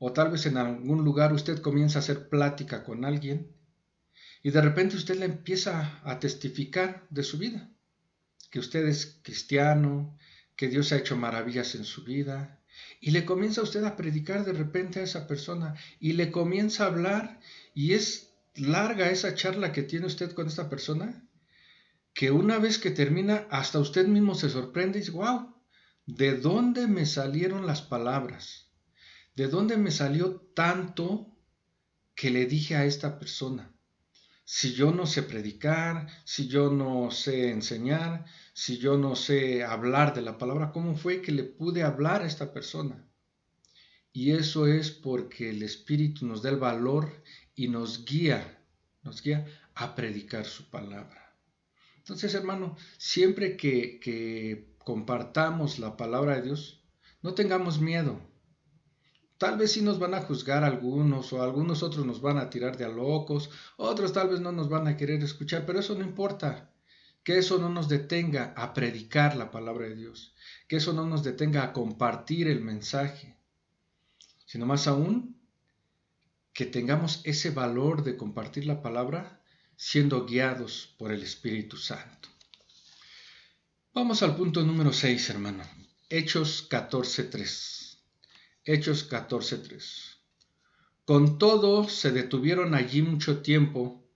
o tal vez en algún lugar usted comienza a hacer plática con alguien y de repente usted le empieza a testificar de su vida? Que usted es cristiano, que Dios ha hecho maravillas en su vida, y le comienza usted a predicar de repente a esa persona, y le comienza a hablar, y es larga esa charla que tiene usted con esta persona, que una vez que termina, hasta usted mismo se sorprende y dice, wow, ¿de dónde me salieron las palabras? ¿De dónde me salió tanto que le dije a esta persona? Si yo no sé predicar, si yo no sé enseñar, si yo no sé hablar de la palabra, ¿cómo fue que le pude hablar a esta persona? Y eso es porque el Espíritu nos da el valor y nos guía a predicar su palabra. Entonces, hermano, siempre que compartamos la palabra de Dios, no tengamos miedo. Tal vez sí nos van a juzgar algunos o algunos otros nos van a tirar de a locos, otros tal vez no nos van a querer escuchar, pero eso no importa, que eso no nos detenga a predicar la palabra de Dios, que eso no nos detenga a compartir el mensaje, sino más aún que tengamos ese valor de compartir la palabra siendo guiados por el Espíritu Santo. Vamos al punto número 6, hermano. Hechos 14:3. Hechos 14:3. Con todo se detuvieron allí mucho tiempo,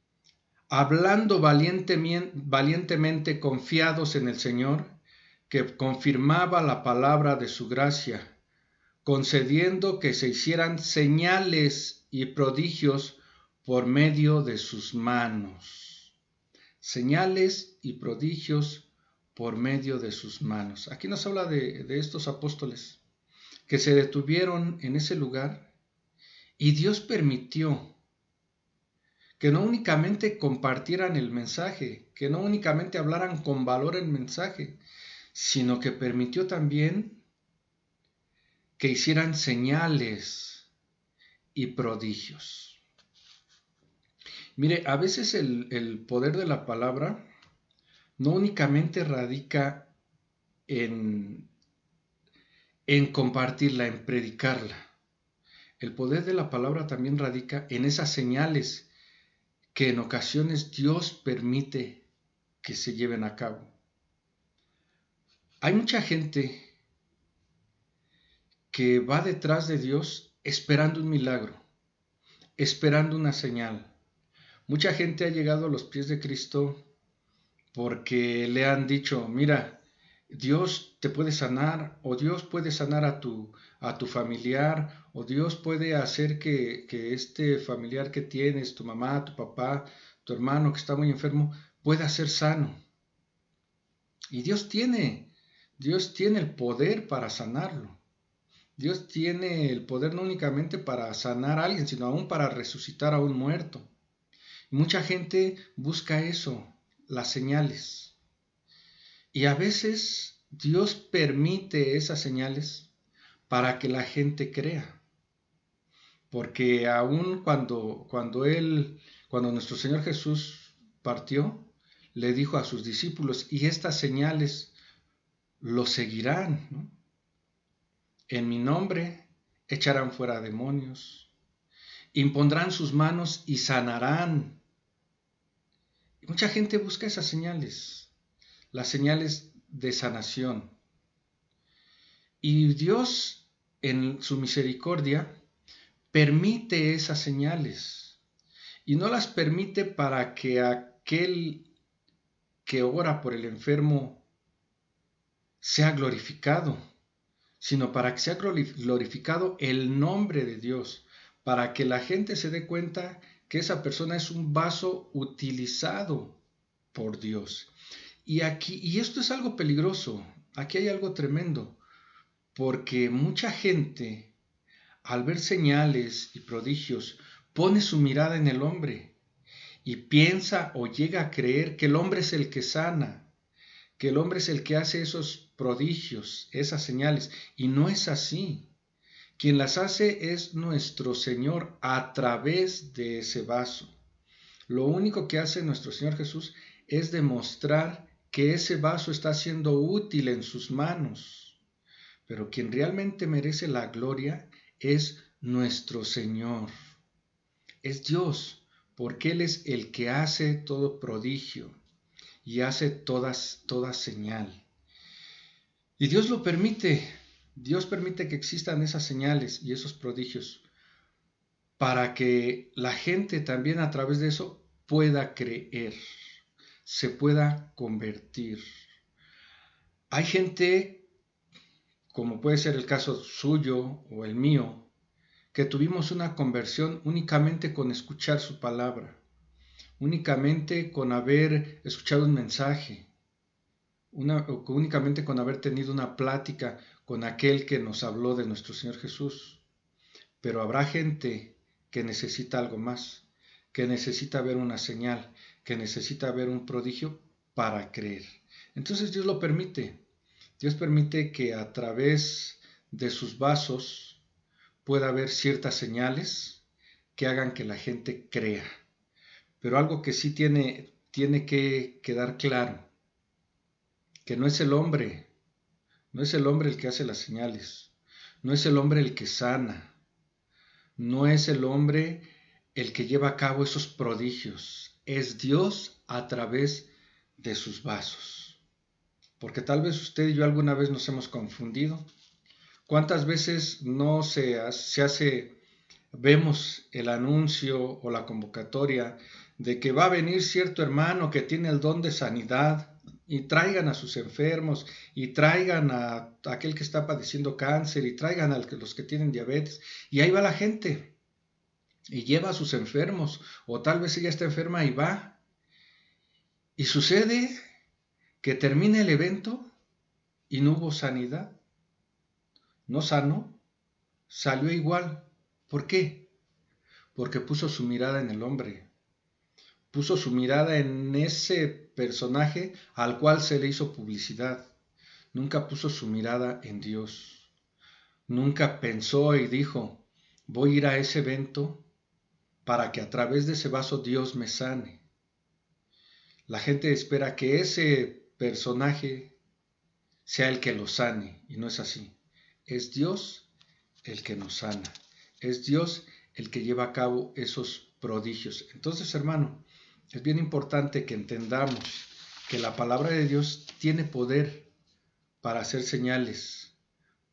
hablando valientemente confiados en el Señor, que confirmaba la palabra de su gracia, concediendo que se hicieran señales y prodigios por medio de sus manos. Señales y prodigios por medio de sus manos. Aquí nos habla de estos apóstoles que se detuvieron en ese lugar y Dios permitió que no únicamente compartieran el mensaje, que no únicamente hablaran con valor el mensaje, sino que permitió también que hicieran señales y prodigios. Mire, a veces el poder de la palabra no únicamente radica en compartirla, en predicarla. El poder de la palabra también radica en esas señales que en ocasiones Dios permite que se lleven a cabo. Hay mucha gente que va detrás de Dios esperando un milagro, esperando una señal. Mucha gente ha llegado a los pies de Cristo porque le han dicho, mira, Dios te puede sanar, o Dios puede sanar a tu familiar, o Dios puede hacer que este familiar que tienes, tu mamá, tu papá, tu hermano que está muy enfermo, pueda ser sano. Y Dios tiene el poder para sanarlo. Dios tiene el poder no únicamente para sanar a alguien, sino aún para resucitar a un muerto. Mucha gente busca eso, las señales. Y a veces Dios permite esas señales para que la gente crea. Porque aún cuando nuestro Señor Jesús partió, le dijo a sus discípulos, y estas señales lo seguirán, ¿no? En mi nombre echarán fuera demonios, impondrán sus manos y sanarán. Y mucha gente busca esas señales, las señales de sanación. Y Dios, en su misericordia, permite esas señales. Y no las permite para que aquel que ora por el enfermo sea glorificado, sino para que sea glorificado el nombre de Dios, para que la gente se dé cuenta que esa persona es un vaso utilizado por Dios. Y esto es algo peligroso, aquí hay algo tremendo, porque mucha gente, al ver señales y prodigios, pone su mirada en el hombre y piensa o llega a creer que el hombre es el que sana, que el hombre es el que hace esos prodigios, esas señales, y no es así. Quien las hace es nuestro Señor a través de ese vaso. Lo único que hace nuestro Señor Jesús es demostrar que ese vaso está siendo útil en sus manos. Pero quien realmente merece la gloria es nuestro Señor. Es Dios, porque Él es el que hace todo prodigio y hace toda señal. Y Dios lo permite. Dios permite que existan esas señales y esos prodigios para que la gente también a través de eso pueda creer, se pueda convertir. Hay gente, como puede ser el caso suyo o el mío, que tuvimos una conversión únicamente con escuchar su palabra, únicamente con haber escuchado un mensaje, únicamente con haber tenido una plática con aquel que nos habló de nuestro Señor Jesús. Pero habrá gente que necesita algo más, que necesita ver una señal, que necesita ver un prodigio para creer. Entonces Dios lo permite. Dios permite que a través de sus vasos pueda haber ciertas señales que hagan que la gente crea. Pero algo que sí tiene que quedar claro, que no es el hombre el que hace las señales, no es el hombre el que sana, no es el hombre el que lleva a cabo esos prodigios, es Dios a través de sus vasos. Porque tal vez usted y yo alguna vez nos hemos confundido. ¿Cuántas veces no vemos el anuncio o la convocatoria de que va a venir cierto hermano que tiene el don de sanidad y traigan a sus enfermos y traigan a aquel que está padeciendo cáncer y traigan a los que tienen diabetes, y ahí va la gente y lleva a sus enfermos, o tal vez ella está enferma y va, y sucede que termina el evento y no hubo sanidad, no sanó, salió igual. ¿Por qué? Porque puso su mirada en el hombre, puso su mirada en ese personaje al cual se le hizo publicidad. Nunca puso su mirada en Dios. Nunca pensó y dijo, voy a ir a ese evento para que a través de ese vaso Dios me sane. La gente espera que ese personaje sea el que lo sane, y no es así. Es Dios el que nos sana. Es Dios el que lleva a cabo esos prodigios. Entonces, hermano, es bien importante que entendamos que la palabra de Dios tiene poder para hacer señales,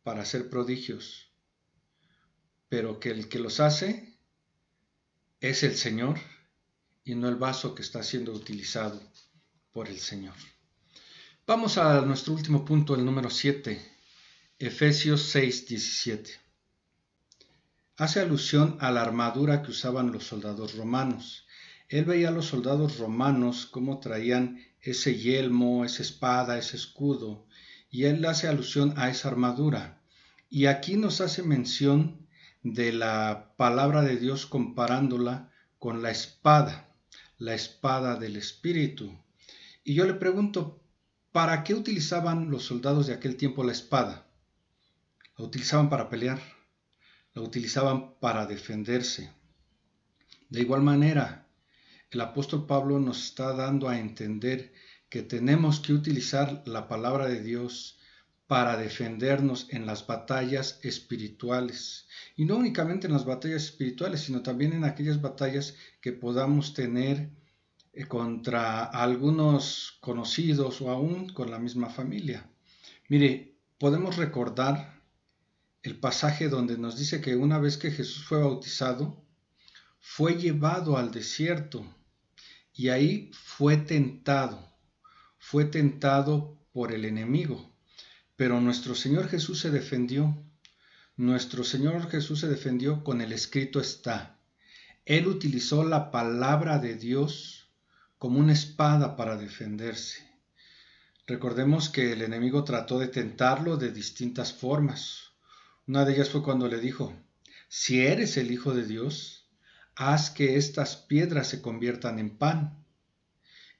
para hacer prodigios, pero que el que los hace es el Señor y no el vaso que está siendo utilizado por el Señor. Vamos a nuestro último punto, el número 7, Efesios 6:17. Hace alusión a la armadura que usaban los soldados romanos. Él veía a los soldados romanos cómo traían ese yelmo, esa espada, ese escudo, y él hace alusión a esa armadura. Y aquí nos hace mención de la palabra de Dios comparándola con la espada del Espíritu. Y yo le pregunto, ¿para qué utilizaban los soldados de aquel tiempo la espada? La utilizaban para pelear, la utilizaban para defenderse. De igual manera, el apóstol Pablo nos está dando a entender que tenemos que utilizar la palabra de Dios para defendernos en las batallas espirituales. Y no únicamente en las batallas espirituales, sino también en aquellas batallas que podamos tener contra algunos conocidos o aún con la misma familia. Mire, podemos recordar el pasaje donde nos dice que una vez que Jesús fue bautizado, fue llevado al desierto y ahí fue tentado por el enemigo. Pero nuestro Señor Jesús se defendió. Nuestro Señor Jesús se defendió con el escrito está. Él utilizó la palabra de Dios como una espada para defenderse. Recordemos que el enemigo trató de tentarlo de distintas formas. Una de ellas fue cuando le dijo, si eres el Hijo de Dios, haz que estas piedras se conviertan en pan.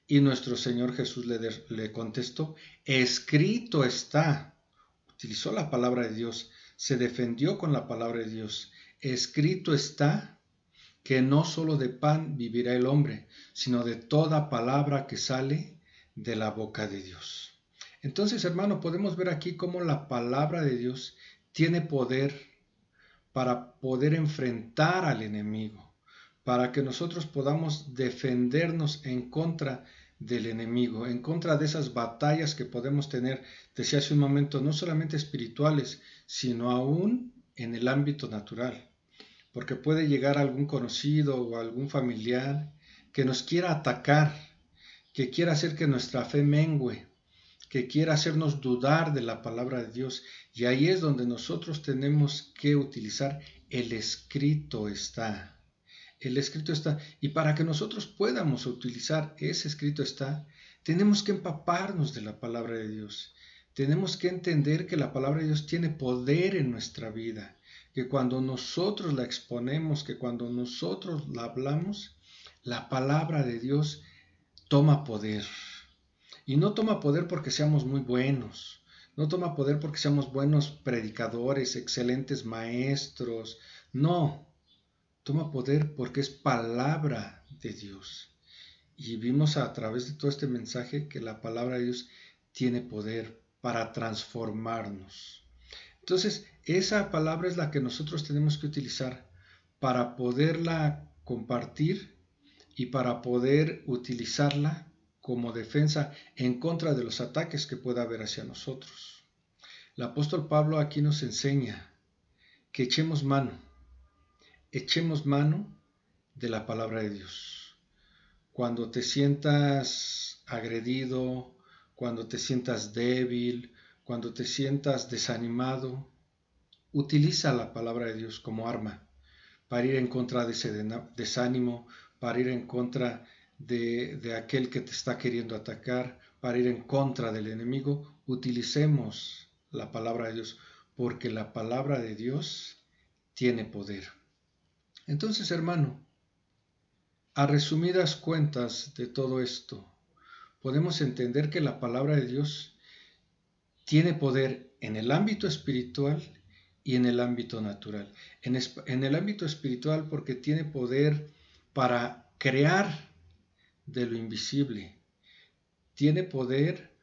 Y nuestro Señor Jesús le contestó, escrito está. Utilizó la palabra de Dios, se defendió con la palabra de Dios. Escrito está que no solo de pan vivirá el hombre, sino de toda palabra que sale de la boca de Dios. Entonces, hermano, podemos ver aquí cómo la palabra de Dios tiene poder para poder enfrentar al enemigo, para que nosotros podamos defendernos en contra del enemigo, en contra de esas batallas que podemos tener, decía hace un momento, no solamente espirituales, sino aún en el ámbito natural, porque puede llegar algún conocido o algún familiar que nos quiera atacar, que quiera hacer que nuestra fe mengüe, que quiera hacernos dudar de la palabra de Dios. Y ahí es donde nosotros tenemos que utilizar el escrito está. El escrito está. Y para que nosotros podamos utilizar ese escrito está, tenemos que empaparnos de la palabra de Dios. Tenemos que entender que la palabra de Dios tiene poder en nuestra vida. Que cuando nosotros la exponemos, que cuando nosotros la hablamos, la palabra de Dios toma poder. Y no toma poder porque seamos muy buenos, no toma poder porque seamos buenos predicadores, excelentes maestros, no, toma poder porque es palabra de Dios. Y vimos a través de todo este mensaje que la palabra de Dios tiene poder para transformarnos. Entonces, esa palabra es la que nosotros tenemos que utilizar para poderla compartir y para poder utilizarla como defensa en contra de los ataques que pueda haber hacia nosotros. El apóstol Pablo aquí nos enseña que echemos mano de la palabra de Dios. Cuando te sientas agredido, cuando te sientas débil, cuando te sientas desanimado, utiliza la palabra de Dios como arma para ir en contra de ese desánimo, para ir en contra de aquel que te está queriendo atacar, para ir en contra del enemigo. Utilicemos la palabra de Dios, porque la palabra de Dios tiene poder. Entonces, hermano, A resumidas cuentas de todo esto, podemos entender que la palabra de Dios tiene poder en el ámbito espiritual y en el ámbito natural. En el ámbito espiritual porque tiene poder para crear de lo invisible. Tiene poder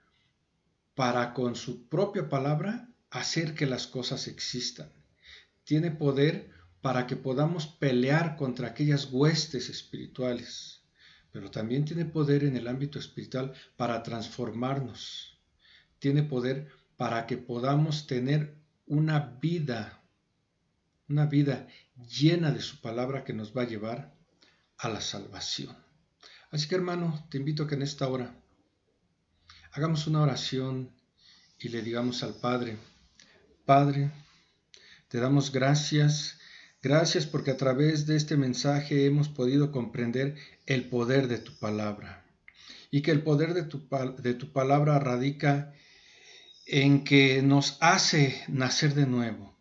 para con su propia palabra hacer que las cosas existan. Tiene poder para que podamos pelear contra aquellas huestes espirituales. Pero también tiene poder en el ámbito espiritual para transformarnos. Tiene poder para que podamos tener una vida llena de su palabra que nos va a llevar a la salvación. Así que, hermano, te invito a que en esta hora hagamos una oración y le digamos al Padre: Padre, te damos gracias porque a través de este mensaje hemos podido comprender el poder de tu palabra, y que el poder de tu palabra radica en que nos hace nacer de nuevo,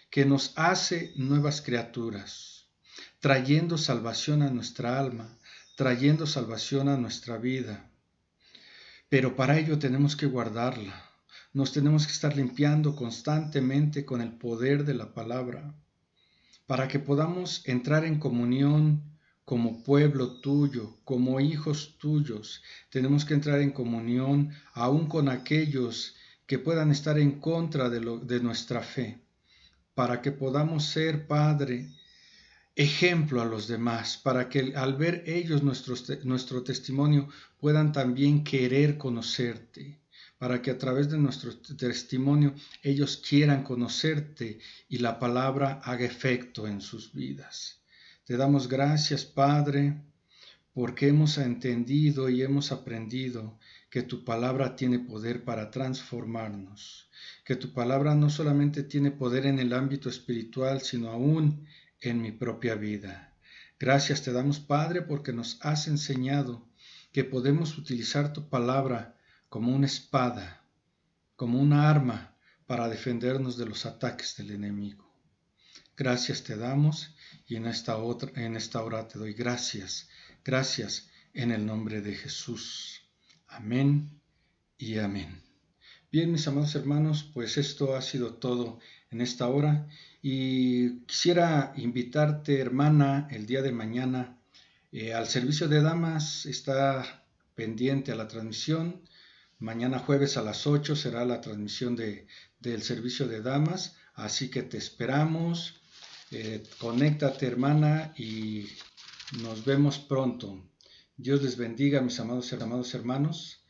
que nos hace nuevas criaturas, trayendo salvación a nuestra alma, trayendo salvación a nuestra vida. Pero para ello tenemos que guardarla. Nos tenemos que estar limpiando constantemente con el poder de la palabra, para que podamos entrar en comunión como pueblo tuyo, como hijos tuyos. Tenemos que entrar en comunión aún con aquellos que puedan estar en contra de nuestra fe, para que podamos ser, Padre, ejemplo a los demás, para que al ver ellos nuestro testimonio puedan también querer conocerte, para que a través de nuestro testimonio ellos quieran conocerte y la palabra haga efecto en sus vidas. Te damos gracias, Padre, porque hemos entendido y hemos aprendido que tu palabra tiene poder para transformarnos, que tu palabra no solamente tiene poder en el ámbito espiritual, sino aún en mi propia vida. Gracias te damos, Padre, porque nos has enseñado que podemos utilizar tu palabra como una espada, como una arma para defendernos de los ataques del enemigo. Gracias te damos y en esta hora te doy gracias. Gracias en el nombre de Jesús. Amén y amén. Bien, mis amados hermanos, pues esto ha sido todo en esta hora y quisiera invitarte, hermana, el día de mañana al servicio de damas. Está pendiente a la transmisión. Mañana jueves a las 8 será la transmisión del servicio de damas, así que te esperamos. Conéctate, hermana, y nos vemos pronto. Dios les bendiga, mis amados hermanos.